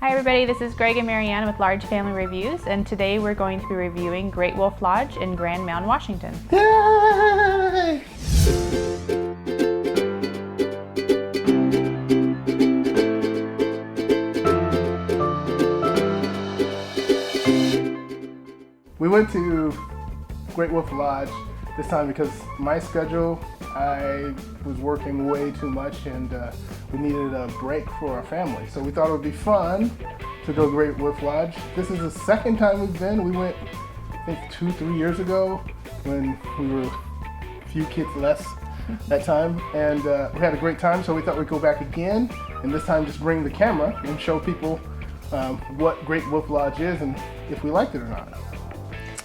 Hi everybody, this is Greg and Marianne with Large Family Reviews, and today we're going to be reviewing Great Wolf Lodge in Grand Mound, Washington. Yay! We went to Great Wolf Lodge this time because my schedule, I was working way too much and we needed a break for our family. So we thought it would be fun to go Great Wolf Lodge. This is the second time we've been. We went, I think 2-3 years ago when we were a few kids less that time. And we had a great time, so we thought we'd go back again. And this time just bring the camera and show people what Great Wolf Lodge is and if we liked it or not.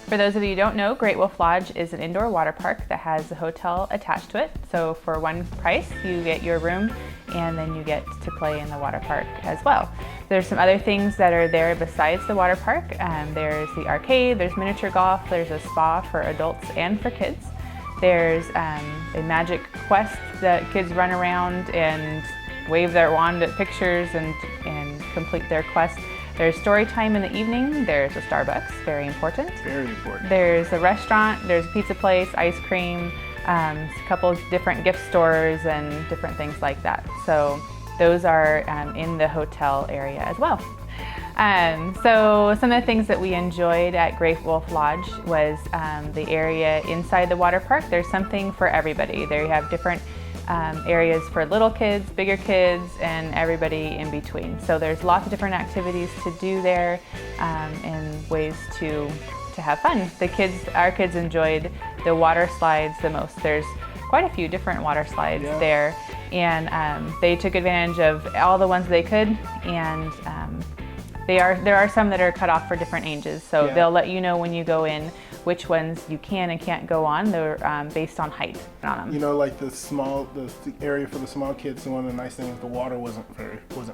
For those of you who don't know, Great Wolf Lodge is an indoor water park that has a hotel attached to it. So for one price, you get your room and then you get to play in the water park as well. There's some other things that are there besides the water park. There's the arcade, there's miniature golf, there's a spa for adults and for kids. There's a magic quest that kids run around and wave their wand at pictures and complete their quest. There's story time in the evening, there's a Starbucks, very important. Very important. There's a restaurant, there's a pizza place, ice cream, a couple of different gift stores and different things like that. So those are in the hotel area as well. So some of the things that we enjoyed at Great Wolf Lodge was the area inside the water park. There's something for everybody. There you have different areas for little kids, bigger kids, and everybody in between. So there's lots of different activities to do there and ways to have fun. Our kids enjoyed the water slides the most. There's quite a few different water slides there, and they took advantage of all the ones they could, and there are some that are cut off for different ages, so they'll let you know when you go in which ones you can and can't go on. They're based on height on them. You know, like the area for the small kids, one of the nice things, the water wasn't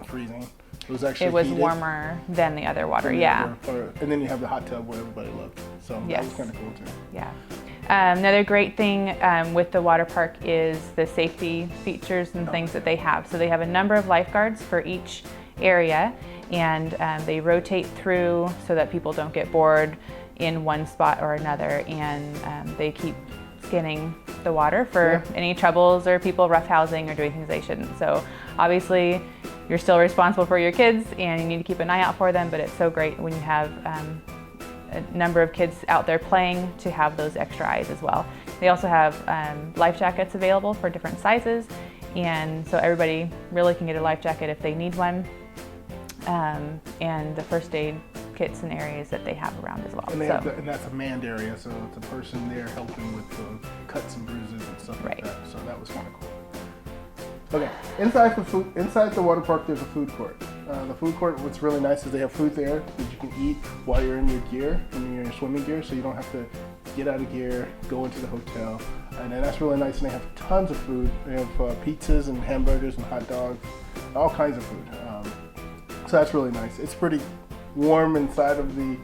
freezing. It was actually heated. Warmer than the other water, And then you have the hot tub where everybody looked. So that was kind of cool too. Yeah. Another great thing with the water park is the safety features and things that they have. So they have a number of lifeguards for each area, and they rotate through so that people don't get bored in one spot or another, and they keep scanning the water for any troubles or people roughhousing or doing things they shouldn't. So obviously you're still responsible for your kids and you need to keep an eye out for them, but it's so great when you have a number of kids out there playing to have those extra eyes as well. They also have life jackets available for different sizes, and so everybody really can get a life jacket if they need one, and the first aid kits and areas that they have around as well. And, and that's a manned area, so it's a person there helping with the cuts and bruises and stuff like that. So that was kind of cool. Okay, inside the water park, there's a food court. The food court, what's really nice is they have food there that you can eat while you're in your gear, in your swimming gear, so you don't have to get out of gear, go into the hotel. And then that's really nice, and they have tons of food. They have pizzas and hamburgers and hot dogs, all kinds of food. So that's really nice. It's pretty warm inside of the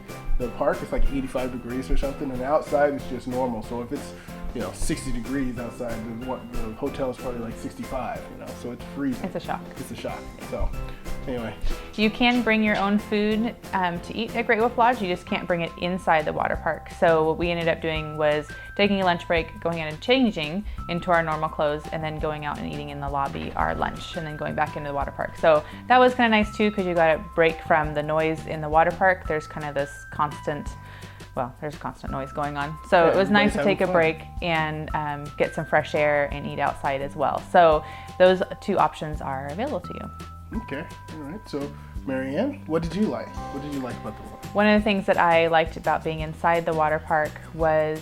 park. It's like 85 degrees or something, and outside it's just normal. So if it's 60 degrees outside, the hotel is probably like 65. So it's freezing. It's a shock. It's a shock. So anyway, you can bring your own food to eat at Great Wolf Lodge. You just can't bring it inside the water park. So what we ended up doing was taking a lunch break, going in and changing into our normal clothes, and then going out and eating in the lobby our lunch, and then going back into the water park. So that was kind of nice too, because you got a break from the noise in the water park. There's kind of this constant noise going on. So it was nice to take a break and get some fresh air and eat outside as well. So those two options are available to you. Okay, all right. So Marianne, what did you like? What did you like about the water? One of the things that I liked about being inside the water park was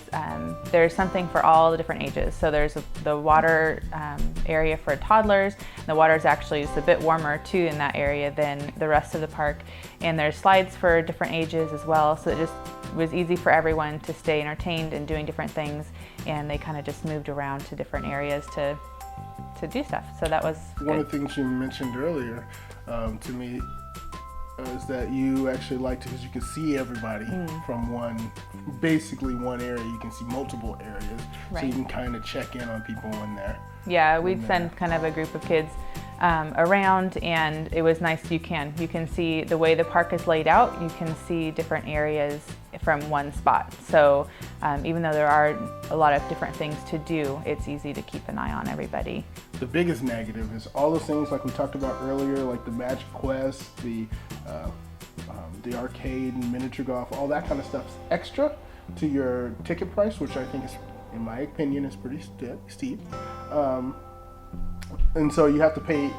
there's something for all the different ages. So there's the water area for toddlers. The water is actually just a bit warmer too in that area than the rest of the park. And there's slides for different ages as well. So it just was easy for everyone to stay entertained and doing different things. And they kind of just moved around to different areas to do stuff. So that was one of the things you mentioned earlier to me is that you actually liked it because you could see everybody from basically one area. You can see multiple areas, so you can kind of check in on people when they're Yeah, we'd send kind of a group of kids around, and it was nice. You can see the way the park is laid out. You can see different areas from one spot. So even though there are a lot of different things to do, it's easy to keep an eye on everybody. The biggest negative is all those things like we talked about earlier, like the Magic Quest, the arcade and miniature golf, all that kind of stuff's extra to your ticket price, which I think is, in my opinion, is pretty steep. And so you have to pay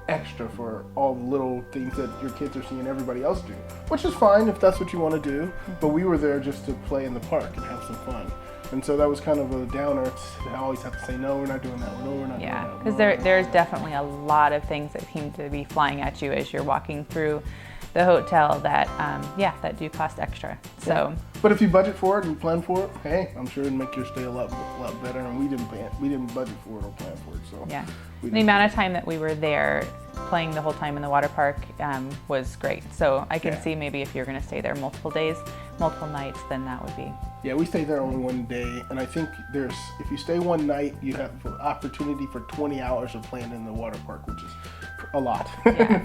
extra for all the little things that your kids are seeing everybody else do, which is fine if that's what you want to do, but we were there just to play in the park and have some fun. And so that was kind of a downer. I always have to say, no, we're not doing that. No, we're not doing that. Because there's definitely a lot of things that seem to be flying at you as you're walking through the hotel that, that do cost extra. So, but if you budget for it and plan for it, hey, I'm sure it'd make your stay a lot better. And we didn't budget for it or plan for it. So yeah, the amount of time that we were there playing the whole time in the water park was great. So I can see maybe if you're going to stay there multiple days, multiple nights, then that would be. Yeah, we stayed there only one day, and I think if you stay one night, you have an opportunity for 20 hours of playing in the water park, which is a lot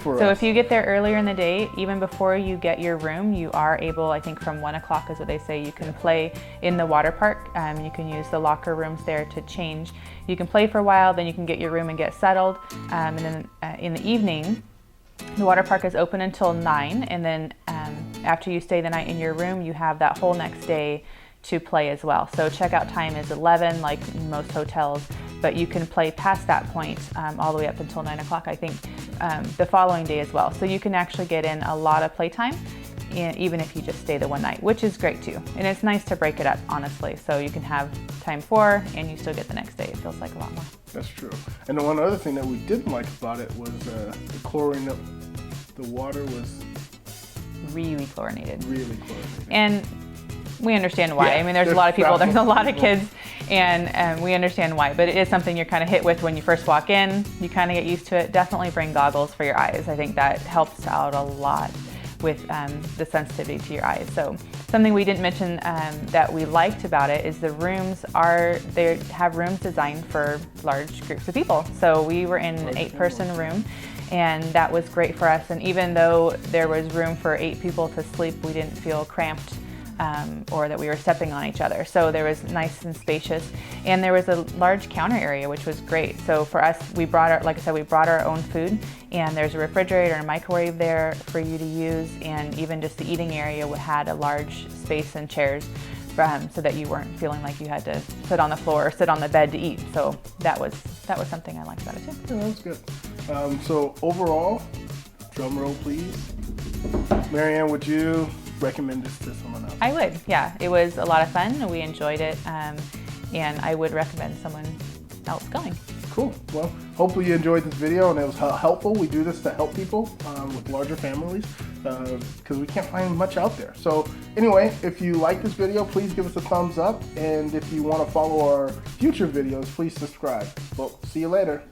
for us. So if you get there earlier in the day, even before you get your room, you are able, I think from 1 o'clock is what they say, you can play in the water park. You can use the locker rooms there to change. You can play for a while, then you can get your room and get settled. And then in the evening, the water park is open until 9, and then after you stay the night in your room, you have that whole next day to play as well. So checkout time is 11, like most hotels, but you can play past that point all the way up until 9 o'clock, I think, the following day as well. So you can actually get in a lot of playtime, even if you just stay the one night, which is great too. And it's nice to break it up, honestly. So you can have time 4 and you still get the next day. It feels like a lot more. That's true. And the one other thing that we didn't like about it was the chlorine. The water was really chlorinated. Really chlorinated. And we understand why. I mean, there's a lot of people, there's a lot of kids, and we understand why. But it is something you're kind of hit with when you first walk in. You kind of get used to it. Definitely bring goggles for your eyes. I think that helps out a lot with the sensitivity to your eyes. So something we didn't mention that we liked about it is the rooms they have rooms designed for large groups of people. So we were in an 8-person room, and that was great for us. And even though there was room for 8 people to sleep, we didn't feel cramped or that we were stepping on each other. So there was nice and spacious, and there was a large counter area, which was great. So for us, we brought our own food, and there's a refrigerator and a microwave there for you to use, and even just the eating area had a large space and chairs so that you weren't feeling like you had to sit on the floor or sit on the bed to eat. So that was something I liked about it too. Yeah, that was good. So overall, drum roll please. Marianne, would you recommend this to someone else? I would, yeah. It was a lot of fun. We enjoyed it, and I would recommend someone else going. Cool. Well, hopefully you enjoyed this video and it was helpful. We do this to help people with larger families because we can't find much out there. So anyway, if you like this video, please give us a thumbs up. And if you want to follow our future videos, please subscribe. Well, see you later.